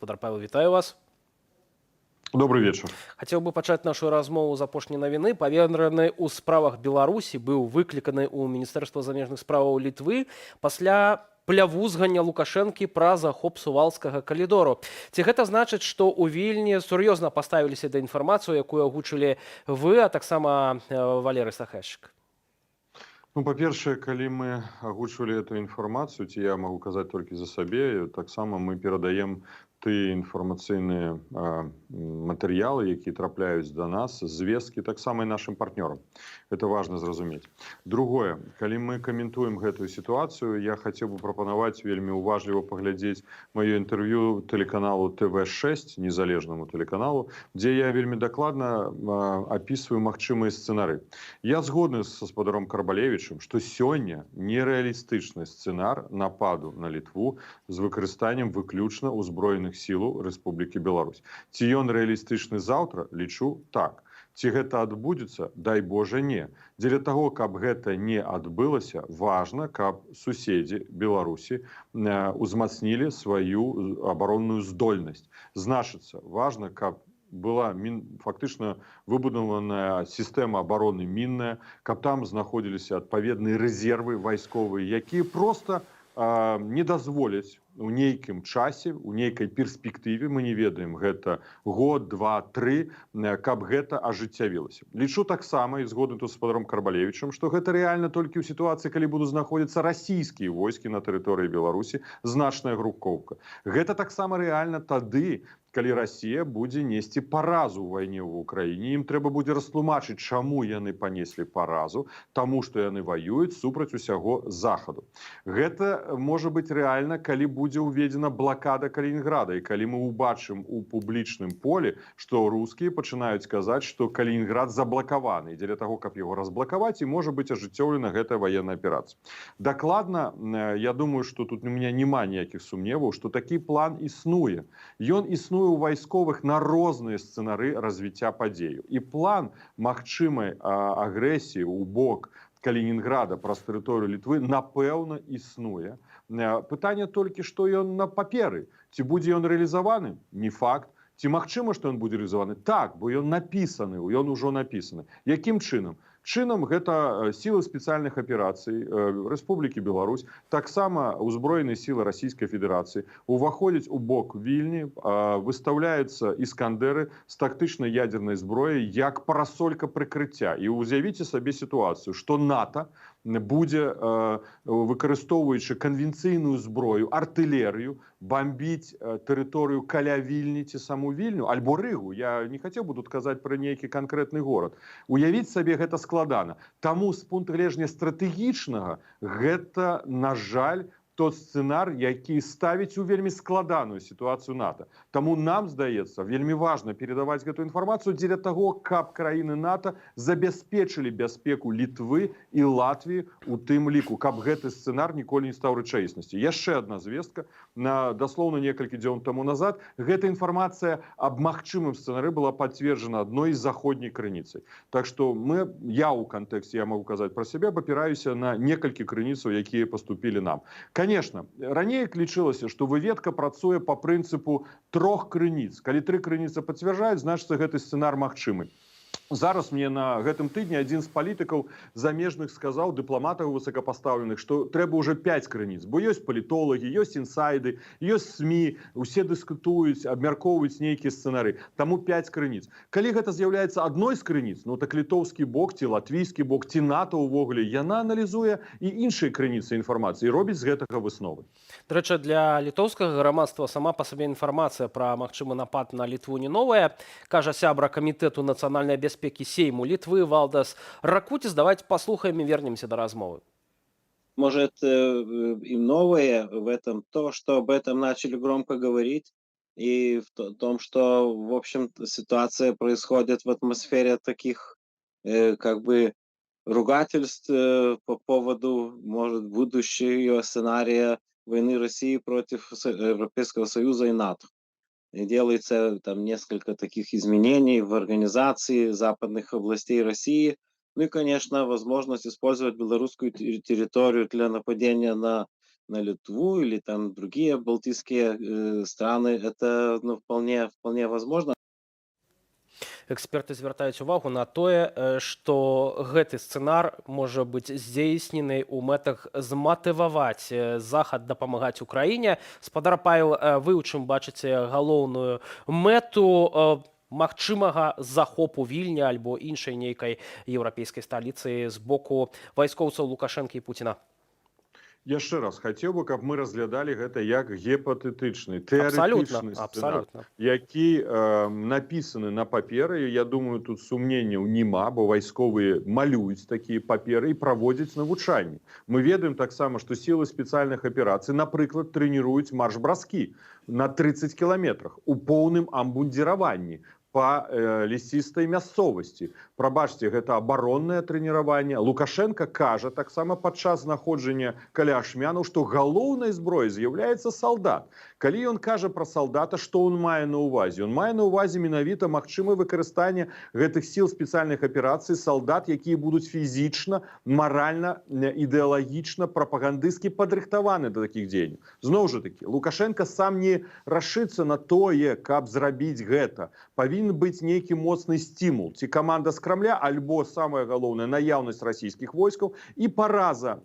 Подрапаю, вітаю вас. Добрый вечер. Хацеў бы пачаць нашу размову з апошняй навіны. Павераны ў справах Беларусі быў выкліканы ў Міністэрства замежных справаў Літвы пасля плявузгання Лукашэнкі пра захоп сувалскага калідору. Ці гэта значыць, што ў Вільні сур'ёзна паставіліся да інфармацыю, якую агучылі вы, а таксама Валерый Сахайчык? Ну, па-першае, калі мы агучвалі эту інфармацыю, ці я магу казаць толькі за сабе, таксама мы перадаем тыя інфармацыйныя матэрыялы, якія трапляюць да нас, звесткі таксама і нашым партнёрам. Это важна зразумець. Другое, калі мы каментуем гэтую сітуацыю, я хацеў бы прапанаваць вельмі уважліва паглядзець маё інтэрв'ю тэлеканалу ТВ6, незалежнаму тэлеканалу, дзе я вельмі дакладна апісваю магчымыя сцэнары. Я згодны з гаспадаром Карбалевічам, што сёння нерэалістычны сцэнар нападу на Літву з выкарыстаннем выключна ўзброеных сілаў Рэспублікі Беларусь. Ці ён рэалістычны заўтра? Лічу так. Ці гэта адбудзецца? Дай Божа, не. Дзеля таго, каб гэта не адбылася, важна, каб суседзі Беларусі узмацнілі сваю абаронную здольнасць. Значыцца, важна, каб была фактычна выбудаваная сістэма абароны мінная, каб там знаходзіліся адпаведныя рэзервы вайсковыя, якія проста не дазволяць у нейкім часе, у нейкай перспектыве, мы не ведаем, гэта год, два, тры, каб гэта ажыццявілася. Лічу таксама, і згодны тут з гаспадаром Карбалевічам, што гэта рэальна толькі ў сітуацыі, калі будуць знаходзіцца расійскія войскі на тэрыторыі Беларусі, значная групоўка. Гэта таксама рэальна тады, калі Расія будзе несці паразу ў вайне ў Украіне. Ім трэба будзе растлумачыць, чаму яны панеслі паразу, таму што яны ваююць супраць усяго Захаду. Гэта можа быць рэальна, калі будзе ўведзена блакада Калінінграда, і калі мы ўбачым у публічным полі, што рускія пачынаюць казаць, што Калінінград заблакаваны, і дзеля таго, каб яго разблакаваць, і можа быць ажыццёўлена гэтая ваенная аперацыя. Дакладна, я думаю, што тут у мяне няма ніякіх сумневаў, што такі план існуе. Ён існуе у вайсковых на розныя сцэнары развіцця падзею. І план магчымай агрэсіі ў бок Калінінграда праз тэрыторыю Літвы, напэўна, існуе. Пытанне толькі, што ён на паперы. Ці будзе ён рэалізаваны? Не факт. Ці магчыма, што ён будзе рэалізаваны? Так, бо ён напісаны, ён ужо напісаны. Якім чынам? Чынам гэта сілы спецыяльных аперацый Рэспублікі Беларусь, таксама ўзброеныя сілы Расійскай Федэрацыі уваходзяць у бок Вільні, выстаўляюцца іскандеры з тактычнай ядзернай зброяй як парасолька прыкрыцця. І уявіце сабе сітуацыю, што НАТО будзе, выкарыстоўваючы канвенцыйную зброю, артылерыю, бомбіць тэрыторыю каля Вільні ці саму Вільню, альбо Рыгу. Я не хацеў бы тут казаць пра нейкі канкрэтны горад. Уявіць сабе гэта складана. Таму з пункту гледжання стратэгічнага гэта, на жаль, тот сцэнар, які ставіць у вельмі складаную сітуацыю НАТО. Таму нам, здаецца, вельмі важна перадаваць гэту інфармацыю дзеля таго, каб краіны НАТО забяспечылі бяспеку Літвы і Латвіі у тым ліку, каб гэты сцэнар ніколі не стаў рэчаіснасцю. Яшчэ адна звестка. Даслоўна некалькі дзён таму назад гэта інфармацыя аб магчымым сцэнары была пацверджана адной з заходняй крыніцай. Так што я ў кантэксце, я магу казаць пра сябе, абапіраюся на некалькі крыніцаў, якія паступілі нам. Конечно, раней лічылася, што выведка працуе па прынцыпу 3 крыніц. Калі 3 крыніцы пацвярджаюць, значыцца гэты сцэнар магчымы. Зараз мне на гэтым тыдні адзін з палітыкаў замежных сказаў, дыпламатаў высокапастаўленых, што трэба ўжо 5 крыніц, бо ёсць палітолагі, ёсць інсайды, ёсць СМІ, усе дыскутуюць, абмяркоўваюць нейкія сцэнары. Таму 5 крыніц. Калі гэта з'яўляецца адной з крыніц, так літоўскі бок ці латвійскі бок ці НАТО ўвогуле, яна аналізуе і іншыя крыніцы інфармацыі і робіць з гэтага высновы. Дарэчы, для літоўскага грамадства сама па сабе інфармацыя пра магчымы напад на Літву не новая, кажа сябра камітэту нацыянальнай бяспекі Сейму Литвы Валдас Ракутис. Давайте послухаем и вернемся до размовы. Может, и новое в этом то, что об этом начали громко говорить, и в том, что, в общем, ситуация происходит в атмосфере таких, как бы, ругательств по поводу, может, будущего сценария войны России против Европейского Союза и НАТО. И делается там несколько таких изменений в организации западных областей России. Ну и, конечно, возможность использовать белорусскую территорию для нападения на на Литву или там другие балтийские страны, это ну, вполне возможно. Эксперты звяртаюць увагу на тое, што гэты сцэнар можа быць здзейснены ў мэтах зматываваць захад дапамагаць Украіне. Спадар Павел, вы ў чым бачыце галоўную мэту магчымага захопу Вільня альбо іншай нейкай еўрапейскай сталіцы з боку вайскоўцаў Лукашэнкі і Пуціна? Яшчэ раз хацеў бы, каб мы разглядалі гэта як гіпатэтычны, Абсалютна, тэарэтычны сцэнар, абсалютна. які напісаны на паперы. Я думаю, тут сумненняў няма, бо вайсковыя малююць такія паперы і праводзяць навучанні. Мы ведаем таксама, што сілы спецыяльных аперацый, напрыклад, трэніруюць марш-бразкі на 30 кіламетрах у поўным амбундзіраванні по лесістай мясцовасці. Прабачце, гэта абароннае трэніраванне. Лукашенко кажа таксама падчас знаходжання каля Ашмянаў, што галоўнай зброяй з'яўляецца салдат. Калі ён кажа пра салдата, што ён мае на ўвазе? Ён мае на ўвазе менавіта магчымае выкарыстанне гэтых сіл спецыяльных аперацый салдат, якія будуць фізічна, маральна, ідэалагічна, прапагандысцкі падрыхтаваны да такіх дзеянняў. Зноў жа такі, Лукашенко сам не рашыцца на тое, каб зрабіць гэта. Павінен быць нейкі моцны стимул. Ці каманда з Крамля, альбо, самае галоўнае, наяўнасць расійскіх войскаў і параза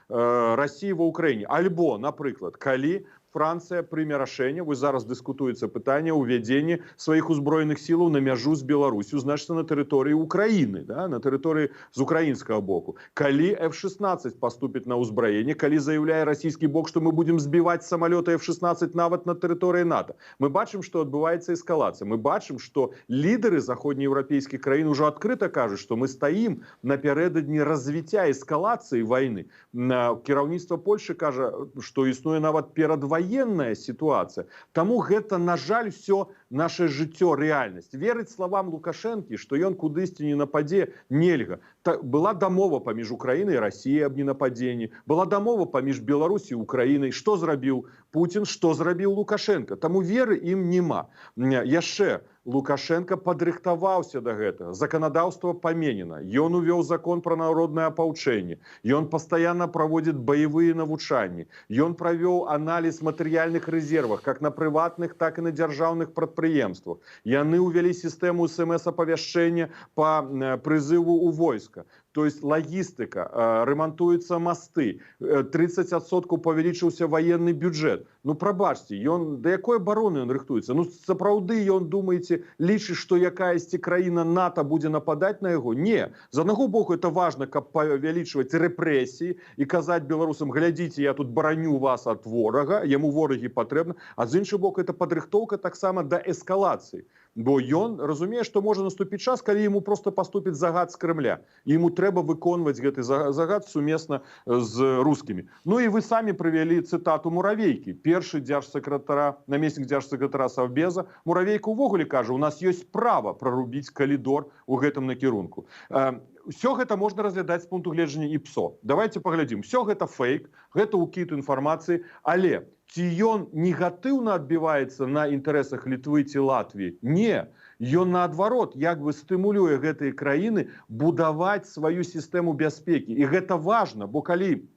Расіі ва Ўкраіне. Альбо, напрыклад, калі Францыя прыме рашэнне, вось зараз дыскутуецца пытанне ўвядзення сваіх узброеных сілаў на мяжу з Беларусю, значыцца на тэрыторыі Украіны, да? На тэрыторыі з украінскага боку. Калі F-16 паступіць на ўзбраенне, калі заяўляе расійскі бок, што мы будзем збіваць самалёты F-16 нават на тэрыторыі НАТО. Мы бачым, што адбываецца эскалацыя. Мы бачым, што лідары заходнееўрапейскіх краін ужо адкрыта кажуць, што мы стаім напярэдадні развіцця эскалацыі вайны. Кіраўніцтва Польшы кажа, што існуе нават перадваенная ситуация. Таму гэта, на жаль, все наше жыццё, рэальнасць. Верыць словам Лукашэнкі, што ён кудысьці не нападзе, нельга. Была дамова паміж Украінай і Расіяй аб ненападзенні. Была дамова паміж Беларусі і Украінай. Што зрабіў Пуцін, што зрабіў Лукашенко? Таму веры ім няма. Яшчэ Лукашенко падрыхтаваўся да гэтага. Заканадаўства паменена. Ён увёў закон пра народнае апаўчэнне. Ён пастаянна праводзіць баявыя навучанні. Ён правёў аналіз матэрыяльных рэзервах, как на прыватных, так і на дзяржаўных прадпрыемствах. Яны ўвялі сістэму СМС-апавяшчэння па прызыву ў войска. То есть логистика, ремонтуются мосты, 30% павялічыўся военный бюджет. Ну, прабачце, ён да якой абароны ён рыхтуецца? Ну, сапраўды ён, думаеце, лічыць, што якаясьці краіна НАТО будзе нападаць на яго? Не. З аднаго боку, это важна, каб павялічваць рэпрэсіі і казаць беларусам: глядзіце, я тут бараню вас ад ворага, яму ворагі патрэбна. А з іншага боку, это падрыхтоўка таксама да эскалацыі. Бо ён разумее, што можа наступіць час, калі яму просто паступіць загад з Крымля. Яму трэба выконваць гэты загад сумесна з рускімі. Ну і вы самі прывялі цытату Муравейкі. Першы дзяржсакратара, намеснік дзяржсакратара Савбеза, Муравейка ўвогуле кажа: у нас ёсць права прарубіць калідор у гэтым накірунку. Все гэта можна разглядаць з пункту гледжання ІПСО. Давайте паглядзім. Все гэта фейк, гэта ўкід інфармацыі, але ці ён негатыўна адбіваецца на інтарэсах Літвы ці Латвіі? Не. Ён, наадварот, як бы стымулюе гэтыя краіны будаваць сваю сістэму бяспекі. І гэта важна, бо калі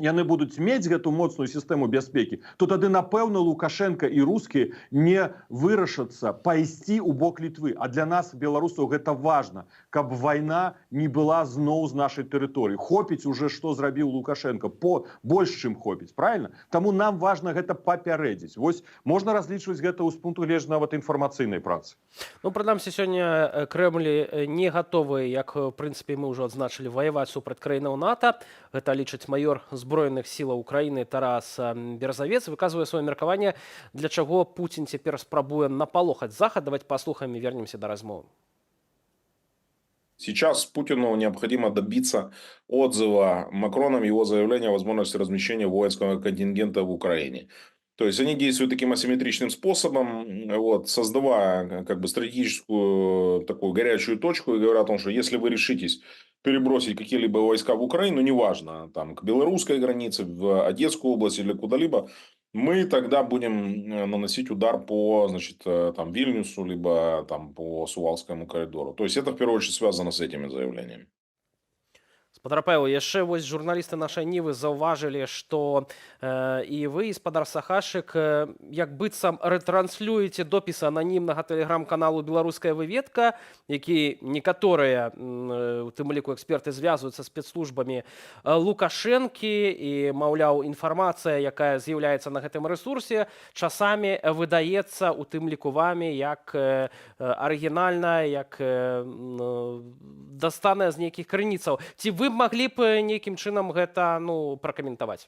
яны будуць мець гэту моцную сістэму бяспекі, то тады, напэўна, Лукашенко і рускія не вырашацца пайсці ў бок Літвы. А для нас, беларусаў, гэта важна, каб вайна не была зноў з нашай тэрыторыі. Хопіць уже, што зрабіў Лукашенко, больш чым хопіць, правильно? Таму нам важна гэта папярэдзіць. Вось можна разлічваць гэта з пункту гледжання нават інфармацыйнай працы. Ну, прынамсі, сёння Крэмль не гатовы, як, в прынцыпе, мы ўжо адзначылі, ваяваць супраць краінаў НАТО. Гэта лічыць маёр зброеных сілаў Украіны Тарас Берзавец. Выказвае сваё меркаванне, для чаго Пуцін цяпер спрабуе напалохаць Захад. Давайте паслухаем і вернемся да размовы. Сейчас Путину необходимо добиться отзыва Макроном его заявления о возможности размещения воинского контингента в Украине. То есть они действуют таким асимметричным способом, вот, создавая как бы стратегическую такую горячую точку, и говорят о том, что если вы решитесь перебросить какие-либо войска в Украину, неважно, там, к белорусской границе, в Одесскую область или куда-либо, мы тогда будем наносить удар по, значит, там, Вильнюсу, либо там, по Сувалскому коридору. То есть это в первую очередь связано с этими заявлениями. Спадар Павел, яшчэ вось журналісты нашай Нівы заўважылі, што і вы, і спадар Сахашык, як быццам рэтранслюеце допіс ананімнага тэлеграм-каналу «Беларуская выведка», які некаторыя, у тым ліку эксперты, звязваюцца з спецслужбамі Лукашэнкі, і, маўляў, інфармацыя, якая з'яўляецца на гэтым рэсурсе, часамі выдаецца, у тым ліку вамі, як арыгінальная, як дастаная з нейкіх крыніцаў. Ці вы маглі б нейкім чынам гэта пракаментаваць?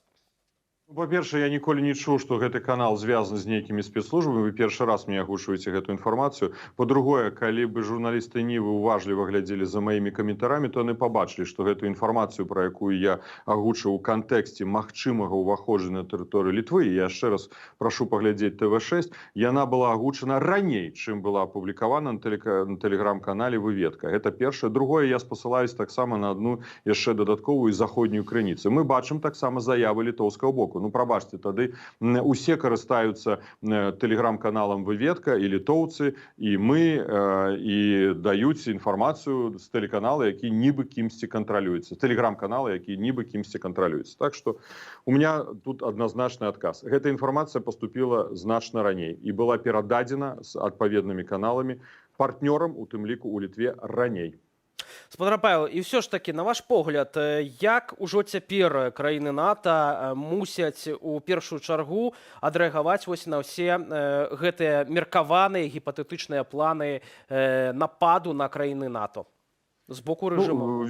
По-першае, я ніколі не чуў, што гэты канал звязаны з нейкімі спецслужбамі. Вы першы раз мне агучваеце гэту інфармацыю. По-другое, калі бы журналісты Нівы уважліва глядзелі за маімі каментарамі, то яны пабачылі, што гэту інфармацыю, пра якую я агучыў у кантэксце магчымага ўваходжання на тэрыторыю Літвы, і я яшчэ раз прашу паглядзець ТВ6, яна была агучана раней, чым была апублікавана на тэлеграм-канале «Выведка». Гэта першае. Другое, я спасылаюсь таксама на адну яшчэ дадатковую заходнюю крыніцу. Мы бачым таксама заявы літоўскага боку. Ну, прабачце, тады усе карыстаюцца тэлеграм-каналам «Выведка», і літоўцы, і мы, і даюць інфармацыю з тэлеканала, які нібы кімсьці кантралюецца. Тэлеграм-каналы, які нібы кімсьці кантралюецца. Так што у меня тут адназначны адказ. Гэта інфармацыя паступіла значна раней і была перададзена з адпаведнымі каналамі партнёрам, у тым ліку у Літве, раней. Спадар Павел, і ўсё ж такі, на ваш погляд, як ужо цяпер краіны НАТО мусяць у першую чаргу адрэагаваць вось на ўсе гэтыя меркаваныя гіпатэтычныя планы нападу на краіны НАТО з боку рэжыму?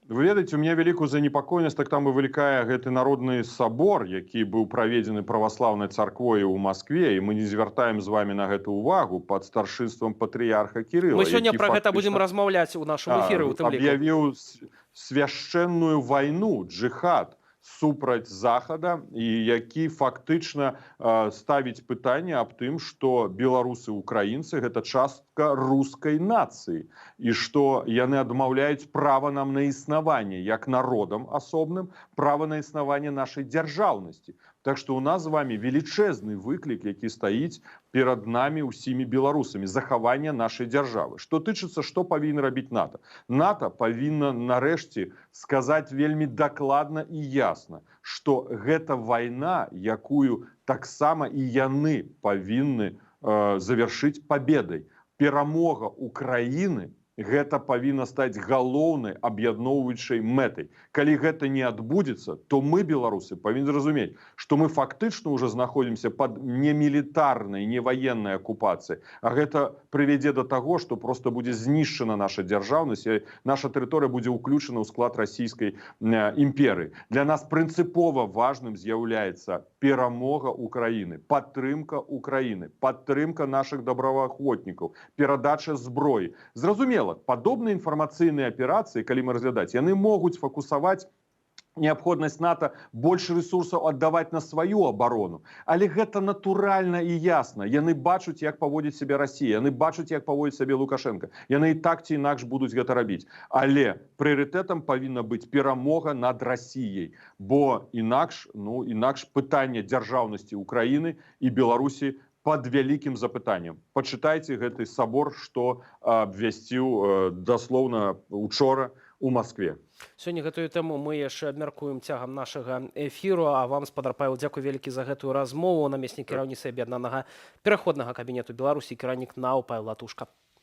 Вы ведаеце, у меня вялікую занепакоенасць таксама вылікае гэты народны сабор, які быў праведзены праваслаўнай царквой у Маскве, і мы не звяртаем з вами на гэту увагу пад старшынствам патрыярха Кірыла. Мы сёння пра гэта будзем размаўляць у нашым эфіры, у тым ліку. Аб'явіў свяшчэнную вайну, джыхад, супраць Захада, і які фактычна ставіць пытанне аб тым, што беларусы, украінцы — гэта частка рускай нацыі, і што яны адмаўляюць права нам на існаванне як народам асобным, права на існаванне нашай дзяржаўнасці. Так што у нас з вами велічэзны выклік, які стаіць перад намі ўсімі беларусамі, захавання нашай дзяржавы. Што тычыцца, што павінна рабіць НАТО? НАТО павінна нарэшце сказаць вельмі дакладна і ясна, што гэта вайна, якую таксама і яны павінны завяршыць пабедай. Перамога Украіны — гэта павінна стаць галоўнай аб'ядноўваючай мэтай. Калі гэта не адбудзецца, то мы, беларусы, павінны зразумець, што мы фактычна ўжо знаходзімся пад не мілітарнай, не ваеннай акупацыяй, а гэта прывядзе да таго, што проста будзе знішчана наша дзяржаўнасць, і наша тэрыторыя будзе ўключана ў склад расійскай імперыі. Для нас прынцыпова важным з'яўляецца перамога Украіны, падтрымка Украіны, падтрымка нашых добраахвотнікаў, перадача зброі. Зразумела, падобныя інфармацыйныя аперацыі, калі мы разглядаць, яны могуць фокусаваць неабходнасць НАТО больш рэсурсаў аддаваць на сваю абарону. Але гэта натуральна і ясна. Яны бачаць, як паводзіць сябе Расія, яны бачаць, як паводзіць сябе Лукашенко. Яны і так ці інакш будуць гэта рабіць. Але прыярытэтам павінна быць перамога над Расіяй, бо інакш пытанне дзяржаўнасці Украіны і Беларусі пад вялікім запытаннем. Пачытайце гэты сабор, што абвясціў даслоўна учора у Маскве. Сёння гэтую тэму мы яшчэ абмяркуем цягам нашага эфіру, а вам, спадар Павел, дзякуй вялікі за гэтую размову. Намеснік кіраўніцтва аб'яднанага пераходнага кабінету Беларусі, кіраўнік НАУ Павел Латушка.